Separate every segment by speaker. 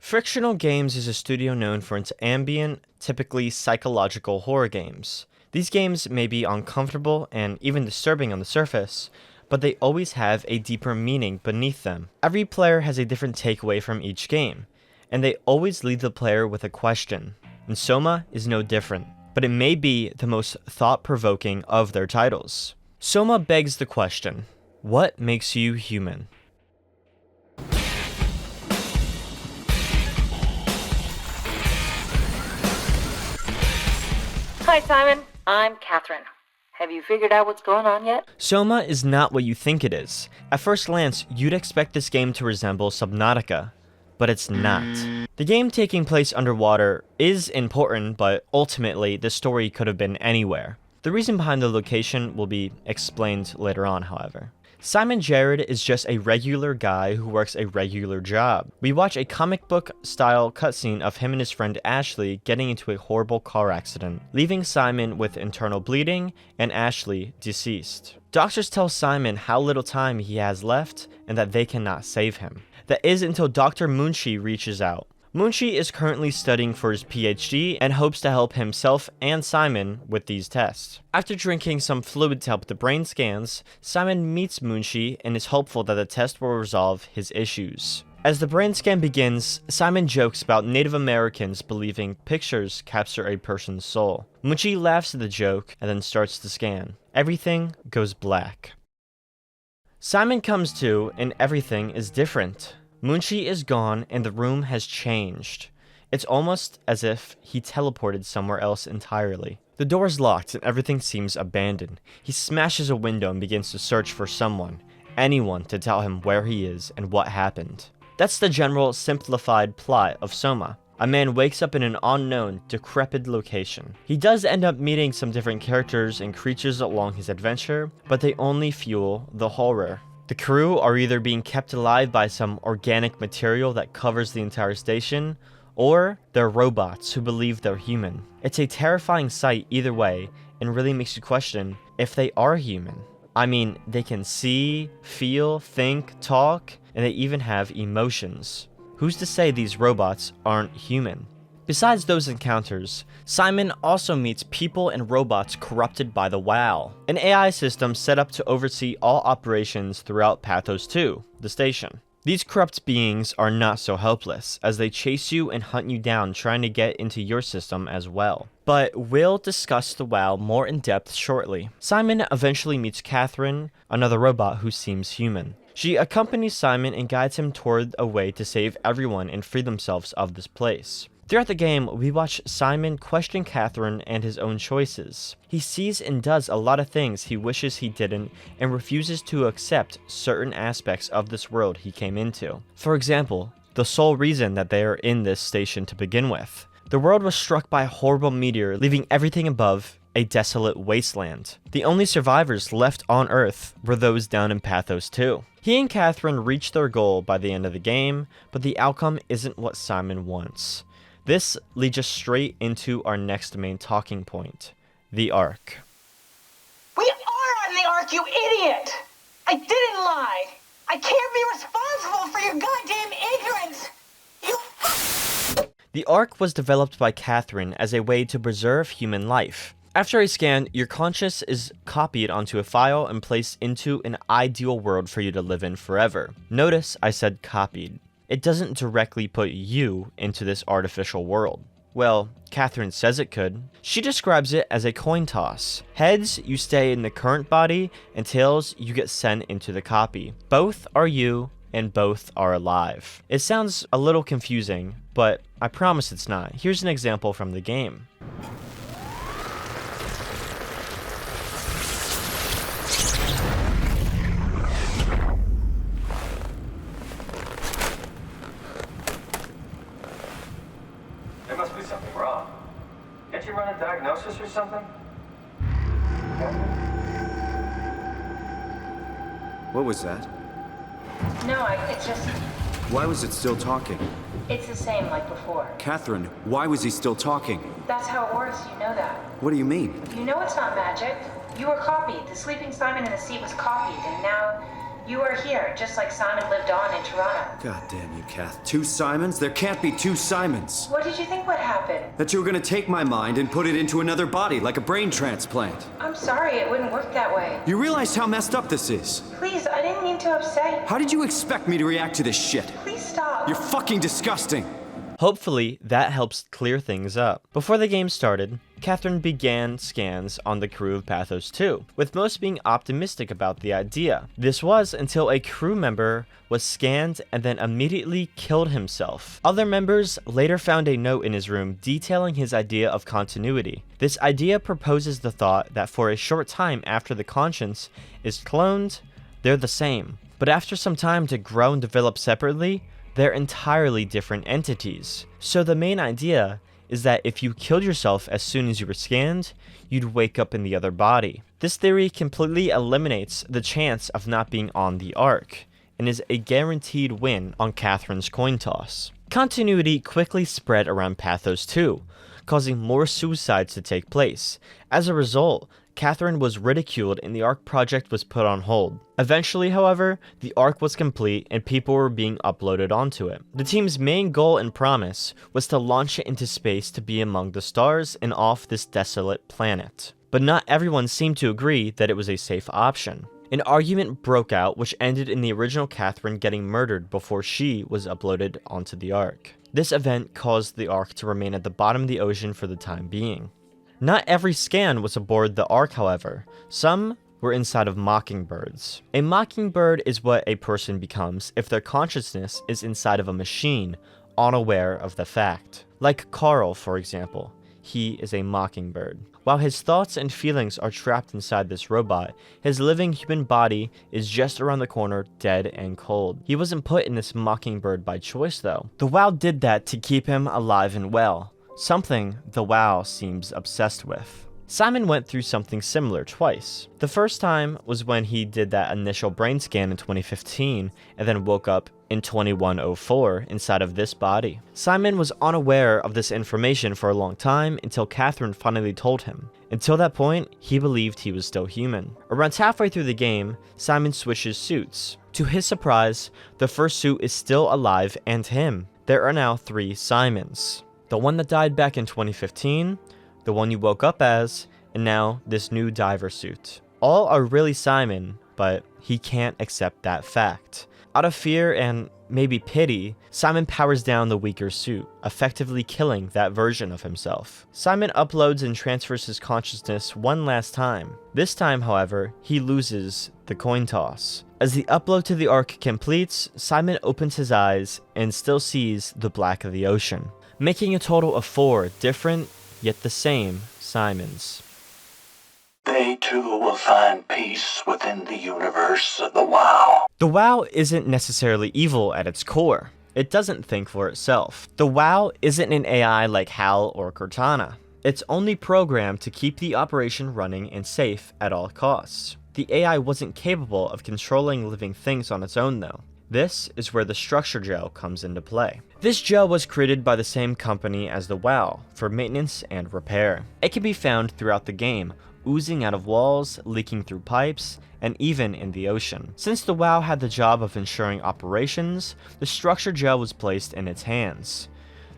Speaker 1: Frictional Games is a studio known for its ambient, typically psychological horror games. These games may be uncomfortable and even disturbing on the surface, but they always have a deeper meaning beneath them. Every player has a different takeaway from each game, and they always leave the player with a question. And Soma is no different, but it may be the most thought-provoking of their titles. Soma begs the question, what makes you human?
Speaker 2: Hi, Simon. I'm Catherine. Have you figured out what's going on yet?
Speaker 1: Soma is not what you think it is. At first glance, you'd expect this game to resemble Subnautica, but it's not. The game taking place underwater is important, but ultimately, the story could have been anywhere. The reason behind the location will be explained later on, however. Simon Jared is just a regular guy who works a regular job. We watch a comic book style cutscene of him and his friend Ashley getting into a horrible car accident, leaving Simon with internal bleeding and Ashley deceased. Doctors tell Simon how little time he has left and that they cannot save him. That is until Dr. Munshi reaches out. Munshi is currently studying for his PhD and hopes to help himself and Simon with these tests. After drinking some fluid to help the brain scans, Simon meets Munshi and is hopeful that the test will resolve his issues. As the brain scan begins, Simon jokes about Native Americans believing pictures capture a person's soul. Munshi laughs at the joke and then starts the scan. Everything goes black. Simon comes to and everything is different. Munshi is gone and the room has changed. It's almost as if he teleported somewhere else entirely. The door is locked and everything seems abandoned. He smashes a window and begins to search for someone, anyone to tell him where he is and what happened. That's the general simplified plot of Soma. A man wakes up in an unknown, decrepit location. He does end up meeting some different characters and creatures along his adventure, but they only fuel the horror. The crew are either being kept alive by some organic material that covers the entire station, or they're robots who believe they're human. It's a terrifying sight either way, and really makes you question if they are human. I mean, they can see, feel, think, talk, and they even have emotions. Who's to say these robots aren't human? Besides those encounters, Simon also meets people and robots corrupted by the WoW, an AI system set up to oversee all operations throughout Pathos 2, the station. These corrupt beings are not so helpless, as they chase you and hunt you down trying to get into your system as well. But we'll discuss the WoW more in depth shortly. Simon eventually meets Catherine, another robot who seems human. She accompanies Simon and guides him toward a way to save everyone and free themselves of this place. Throughout the game, we watch Simon question Catherine and his own choices. He sees and does a lot of things he wishes he didn't and refuses to accept certain aspects of this world he came into. For example, the sole reason that they are in this station to begin with. The world was struck by a horrible meteor, leaving everything above a desolate wasteland. The only survivors left on Earth were those down in Pathos 2. He and Catherine reach their goal by the end of the game, but the outcome isn't what Simon wants. This leads us straight into our next main talking point, the Ark.
Speaker 3: We are on the Ark, you idiot! I didn't lie! I can't be responsible for your goddamn ignorance!
Speaker 1: The Ark was developed by Catherine as a way to preserve human life. After a scan, your conscious is copied onto a file and placed into an ideal world for you to live in forever. Notice I said copied. It doesn't directly put you into this artificial world. Well, Catherine says it could. She describes it as a coin toss. Heads, you stay in the current body, and tails, you get sent into the copy. Both are you, and both are alive. It sounds a little confusing, but I promise it's not. Here's an example from the game.
Speaker 4: There must be something wrong. Can't you run a diagnosis or something?
Speaker 5: What was that?
Speaker 2: No, it's just...
Speaker 5: Why was it still talking?
Speaker 2: It's the same like before.
Speaker 5: Catherine, why was he still talking?
Speaker 2: That's how it works, you know that.
Speaker 5: What do you mean?
Speaker 2: You know it's not magic. You were copied. The sleeping Simon in the seat was copied, and now
Speaker 6: You are here, just like Simon lived on in Toronto.
Speaker 5: God damn you, Kath. 2 Simons? There can't be 2 Simons.
Speaker 6: What did you think would happen?
Speaker 5: That you were gonna take my mind and put it into another body, like a brain transplant.
Speaker 6: I'm sorry, it wouldn't work that way.
Speaker 5: You realize how messed up this is?
Speaker 6: Please, I didn't mean to upset you.
Speaker 5: How did you expect me to react to this shit?
Speaker 6: Please stop.
Speaker 5: You're fucking disgusting.
Speaker 1: Hopefully, that helps clear things up. Before the game started, Catherine began scans on the crew of Pathos 2, with most being optimistic about the idea. This was until a crew member was scanned and then immediately killed himself. Other members later found a note in his room detailing his idea of continuity. This idea proposes the thought that for a short time after the conscience is cloned, they're the same. But after some time to grow and develop separately, they're entirely different entities. So the main idea is that if you killed yourself as soon as you were scanned, you'd wake up in the other body. This theory completely eliminates the chance of not being on the Ark, and is a guaranteed win on Catherine's coin toss. Continuity quickly spread around Pathos 2, causing more suicides to take place. As a result, Catherine was ridiculed and the Ark project was put on hold. Eventually, however, the Ark was complete and people were being uploaded onto it. The team's main goal and promise was to launch it into space to be among the stars and off this desolate planet. But not everyone seemed to agree that it was a safe option. An argument broke out which ended in the original Catherine getting murdered before she was uploaded onto the Ark. This event caused the Ark to remain at the bottom of the ocean for the time being. Not every scan was aboard the Ark, however. Some were inside of mockingbirds. A mockingbird is what a person becomes if their consciousness is inside of a machine, unaware of the fact. Like Carl, for example. He is a mockingbird. While his thoughts and feelings are trapped inside this robot, his living human body is just around the corner, dead and cold. He wasn't put in this mockingbird by choice, though. The WoW did that to keep him alive and well. Something the WoW seems obsessed with. Simon went through something similar twice. The first time was when he did that initial brain scan in 2015 and then woke up in 2104 inside of this body. Simon was unaware of this information for a long time until Catherine finally told him. Until that point, he believed he was still human. Around halfway through the game, Simon switches suits. To his surprise, the first suit is still alive and him. There are now 3 Simons. The one that died back in 2015, the one you woke up as, and now this new diver suit. All are really Simon, but he can't accept that fact. Out of fear and maybe pity, Simon powers down the weaker suit, effectively killing that version of himself. Simon uploads and transfers his consciousness one last time. This time, however, he loses the coin toss. As the upload to the Ark completes, Simon opens his eyes and still sees the black of the ocean, making a total of 4 different, yet the same, Simons.
Speaker 7: They too will find peace within the universe of the WoW.
Speaker 1: The WoW isn't necessarily evil at its core. It doesn't think for itself. The WoW isn't an AI like HAL or Cortana. It's only programmed to keep the operation running and safe at all costs. The AI wasn't capable of controlling living things on its own though. This is where the structure gel comes into play. This gel was created by the same company as the WoW for maintenance and repair. It can be found throughout the game, oozing out of walls, leaking through pipes, and even in the ocean. Since the WoW had the job of ensuring operations, the structure gel was placed in its hands.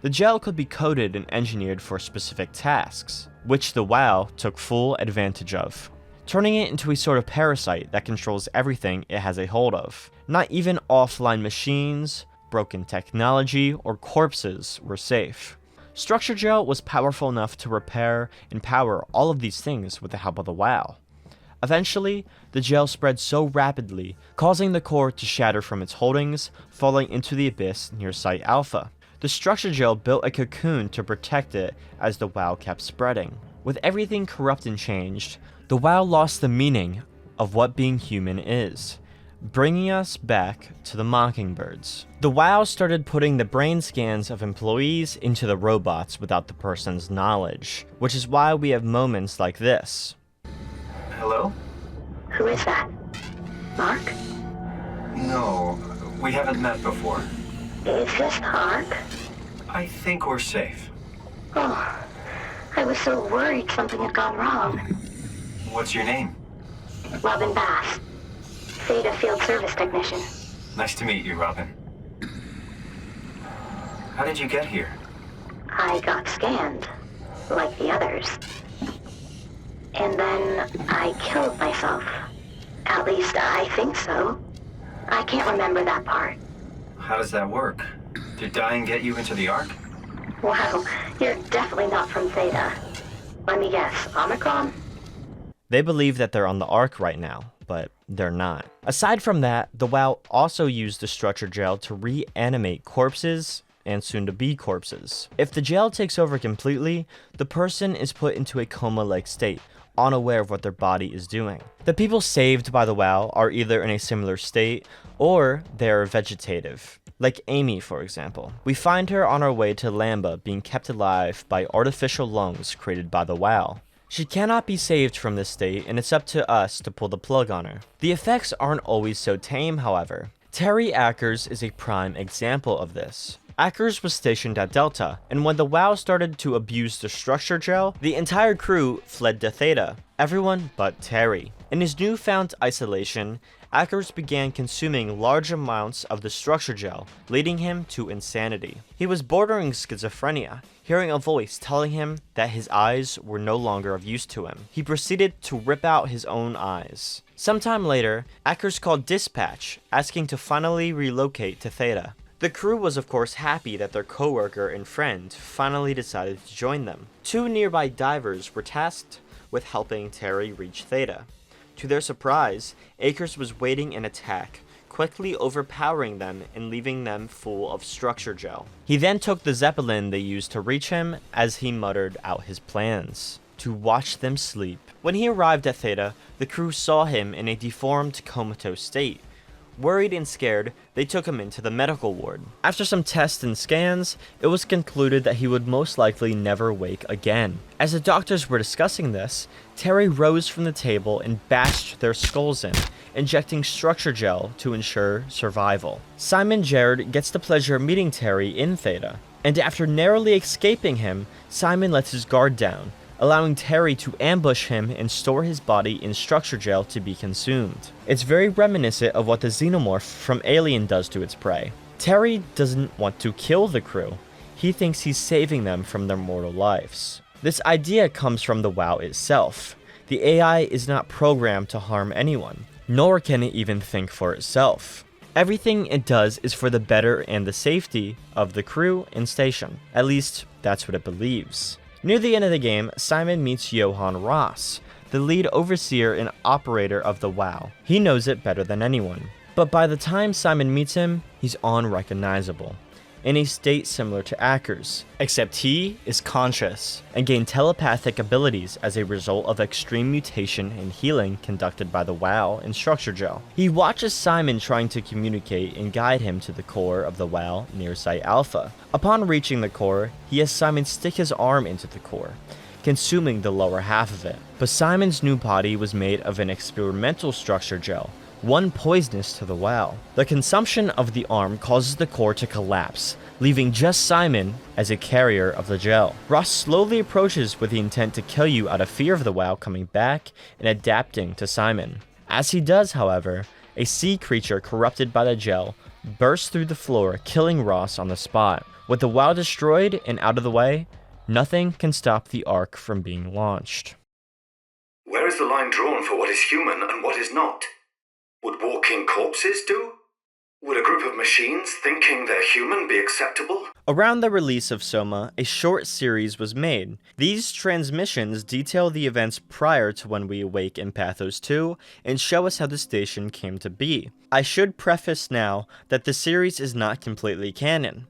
Speaker 1: The gel could be coded and engineered for specific tasks, which the WoW took full advantage of, turning it into a sort of parasite that controls everything it has a hold of. Not even offline machines, broken technology, or corpses were safe. Structure gel was powerful enough to repair and power all of these things with the help of the WoW. Eventually, the gel spread so rapidly, causing the core to shatter from its holdings, falling into the abyss near Site Alpha. The structure gel built a cocoon to protect it as the WoW kept spreading. With everything corrupt and changed, the WoW lost the meaning of what being human is, bringing us back to the mockingbirds. The WoW started putting the brain scans of employees into the robots without the person's knowledge, which is why we have moments like this.
Speaker 4: Hello?
Speaker 8: Who is that? Mark?
Speaker 4: No, we haven't met before.
Speaker 8: Is this Mark?
Speaker 4: I think we're safe.
Speaker 8: Oh, I was so worried something had gone wrong.
Speaker 4: What's your name?
Speaker 8: Robin Bass. Theta Field Service Technician.
Speaker 4: Nice to meet you, Robin. How did you get here?
Speaker 8: I got scanned, like the others. And then I killed myself. At least I think so. I can't remember that part.
Speaker 4: How does that work? Did dying get you into the Ark?
Speaker 8: Wow, you're definitely not from Theta. Let me guess, Omicron?
Speaker 1: They believe that they're on the Ark right now, but they're not. Aside from that, the WoW also used the structure gel to reanimate corpses and soon-to-be corpses. If the gel takes over completely, the person is put into a coma-like state, unaware of what their body is doing. The people saved by the WoW are either in a similar state, or they are vegetative. Like Amy, for example. We find her on our way to Lamba being kept alive by artificial lungs created by the WoW. She cannot be saved from this state, and it's up to us to pull the plug on her. The effects aren't always so tame, however. Terry Ackers is a prime example of this. Ackers was stationed at Delta, and when the WoW started to abuse the structure gel, the entire crew fled to Theta. Everyone but Terry. In his newfound isolation, Ackers began consuming large amounts of the structure gel, leading him to insanity. He was bordering schizophrenia, hearing a voice telling him that his eyes were no longer of use to him. He proceeded to rip out his own eyes. Sometime later, Ackers called dispatch, asking to finally relocate to Theta. The crew was of course happy that their coworker and friend finally decided to join them. Two nearby divers were tasked with helping Terry reach Theta. To their surprise, Ackers was waiting an attack, quickly overpowering them and leaving them full of structure gel. He then took the Zeppelin they used to reach him as he muttered out his plans to watch them sleep. When he arrived at Theta, the crew saw him in a deformed, comatose state. Worried and scared, they took him into the medical ward. After some tests and scans, it was concluded that he would most likely never wake again. As the doctors were discussing this, Terry rose from the table and bashed their skulls in, injecting structure gel to ensure survival. Simon Jared gets the pleasure of meeting Terry in Theta, and after narrowly escaping him, Simon lets his guard down, allowing Terry to ambush him and store his body in structure gel to be consumed. It's very reminiscent of what the xenomorph from Alien does to its prey. Terry doesn't want to kill the crew. He thinks he's saving them from their mortal lives. This idea comes from the WoW itself. The AI is not programmed to harm anyone, nor can it even think for itself. Everything it does is for the better and the safety of the crew and station. At least, that's what it believes. Near the end of the game, Simon meets Johan Ross, the lead overseer and operator of the WoW. He knows it better than anyone. But by the time Simon meets him, he's unrecognizable, in a state similar to Ackers, except he is conscious and gained telepathic abilities as a result of extreme mutation and healing conducted by the WoW and structure gel. He watches Simon trying to communicate and guide him to the core of the WoW near Site Alpha. Upon reaching the core, he has Simon stick his arm into the core, consuming the lower half of it. But Simon's new body was made of an experimental structure gel, one poisonous to the WoW. The consumption of the arm causes the core to collapse, leaving just Simon as a carrier of the gel. Ross slowly approaches with the intent to kill you out of fear of the WoW coming back and adapting to Simon. As he does, however, a sea creature corrupted by the gel bursts through the floor, killing Ross on the spot. With the WoW destroyed and out of the way, nothing can stop the Ark from being launched.
Speaker 5: Where is the line drawn for what is human and what is not? Would walking corpses do? Would a group of machines thinking they're human be acceptable?
Speaker 1: Around the release of Soma, a short series was made. These transmissions detail the events prior to when we awake in Pathos 2 and show us how the station came to be. I should preface now that the series is not completely canon.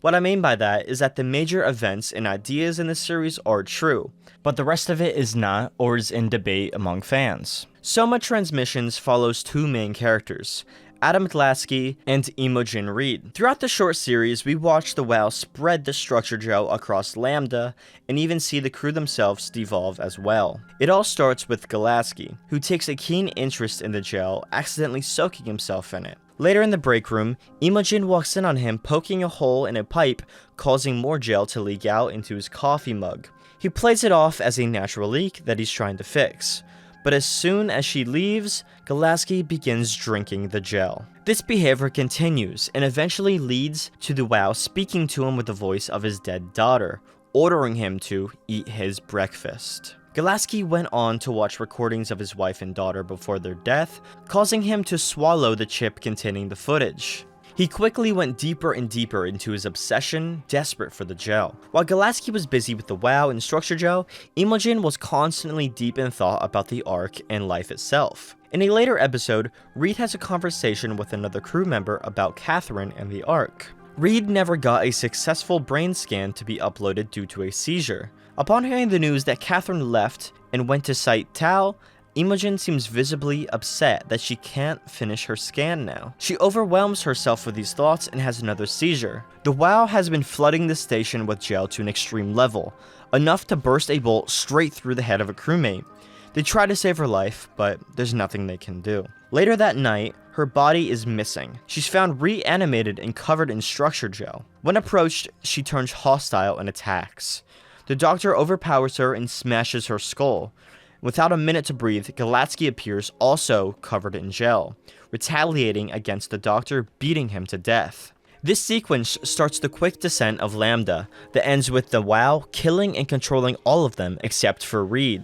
Speaker 1: What I mean by that is that the major events and ideas in the series are true, but the rest of it is not or is in debate among fans. Soma Transmissions follows two main characters, Adam Glasky and Imogen Reed. Throughout the short series, we watch the WoW spread the structure gel across Lambda and even see the crew themselves devolve as well. It all starts with Glasky, who takes a keen interest in the gel, accidentally soaking himself in it. Later in the break room, Imogen walks in on him poking a hole in a pipe, causing more gel to leak out into his coffee mug. He plays it off as a natural leak that he's trying to fix, But as soon as she leaves, Gulaski begins drinking the gel. This behavior continues and eventually leads to the WoW speaking to him with the voice of his dead daughter, ordering him to eat his breakfast. Gulaski went on to watch recordings of his wife and daughter before their death, causing him to swallow the chip containing the footage. He quickly went deeper and deeper into his obsession, desperate for the gel. While Gulaski was busy with the WoW and structure gel, Imogen was constantly deep in thought about the Ark and life itself. In a later episode, Reed has a conversation with another crew member about Catherine and the Ark. Reed never got a successful brain scan to be uploaded due to a seizure. Upon hearing the news that Catherine left and went to Site Tau, Imogen seems visibly upset that she can't finish her scan now. She overwhelms herself with these thoughts and has another seizure. The WoW has been flooding the station with gel to an extreme level, enough to burst a bolt straight through the head of a crewmate. They try to save her life, but there's nothing they can do. Later that night, her body is missing. She's found reanimated and covered in structure gel. When approached, she turns hostile and attacks. The doctor overpowers her and smashes her skull. Without a minute to breathe, Gulaski appears, also covered in gel, retaliating against the doctor, beating him to death. This sequence starts the quick descent of Lambda that ends with the WoW killing and controlling all of them except for Reed,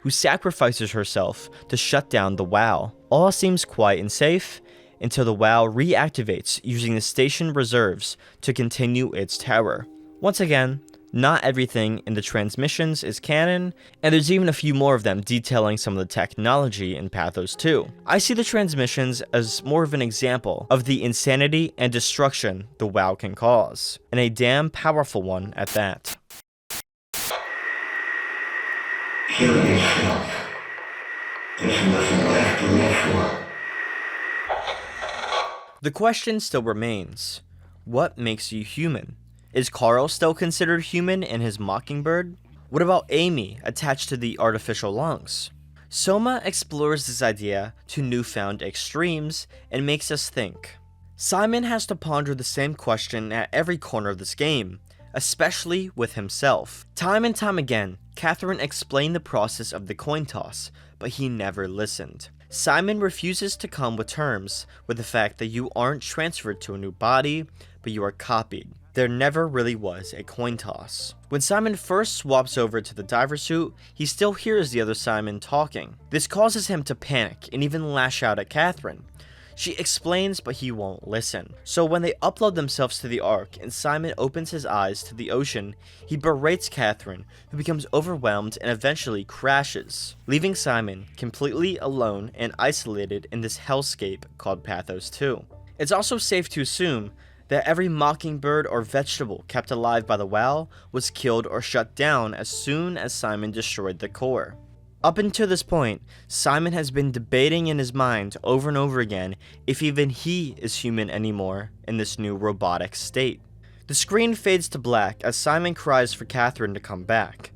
Speaker 1: who sacrifices herself to shut down the WoW. All seems quiet and safe until the WoW reactivates using the station reserves to continue its terror. Once again, not everything in the transmissions is canon, and there's even a few more of them detailing some of the technology in Pathos 2. I see the transmissions as more of an example of the insanity and destruction the WoW can cause, and a damn powerful one at that.
Speaker 7: Kill yourself. There's nothing left to live for.
Speaker 1: The question still remains, what makes you human? Is Carl still considered human in his Mockingbird? What about Amy attached to the artificial lungs? Soma explores this idea to newfound extremes and makes us think. Simon has to ponder the same question at every corner of this game, especially with himself. Time and time again, Catherine explained the process of the coin toss, but he never listened. Simon refuses to come with terms with the fact that you aren't transferred to a new body, but you are copied. There never really was a coin toss. When Simon first swaps over to the diver suit, he still hears the other Simon talking. This causes him to panic and even lash out at Catherine. She explains, but he won't listen. So when they upload themselves to the Ark and Simon opens his eyes to the ocean, he berates Catherine, who becomes overwhelmed and eventually crashes, leaving Simon completely alone and isolated in this hellscape called Pathos 2. It's also safe to assume that every mockingbird or vegetable kept alive by the WoW was killed or shut down as soon as Simon destroyed the core. Up until this point, Simon has been debating in his mind over and over again if even he is human anymore in this new robotic state. The screen fades to black as Simon cries for Catherine to come back,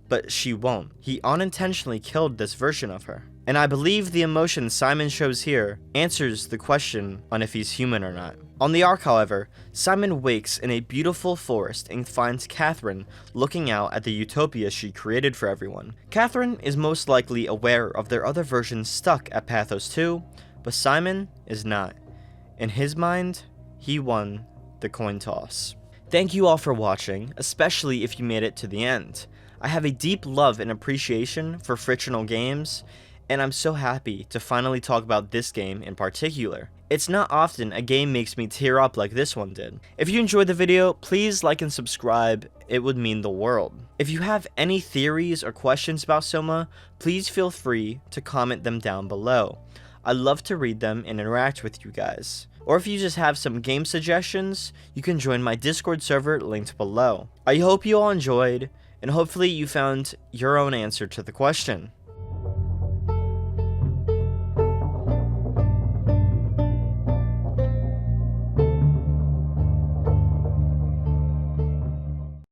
Speaker 1: but she won't. He unintentionally killed this version of her. And I believe the emotion Simon shows here answers the question on if he's human or not. On the Ark, however, Simon wakes in a beautiful forest and finds Catherine looking out at the utopia she created for everyone. Catherine is most likely aware of their other versions stuck at Pathos 2, but Simon is not. In his mind, he won the coin toss. Thank you all for watching, especially if you made it to the end. I have a deep love and appreciation for fictional games, and I'm so happy to finally talk about this game in particular. It's not often a game makes me tear up like this one did. If you enjoyed the video, please like and subscribe, it would mean the world. If you have any theories or questions about Soma, please feel free to comment them down below. I love to read them and interact with you guys. Or if you just have some game suggestions, you can join my Discord server linked below. I hope you all enjoyed, and hopefully you found your own answer to the question.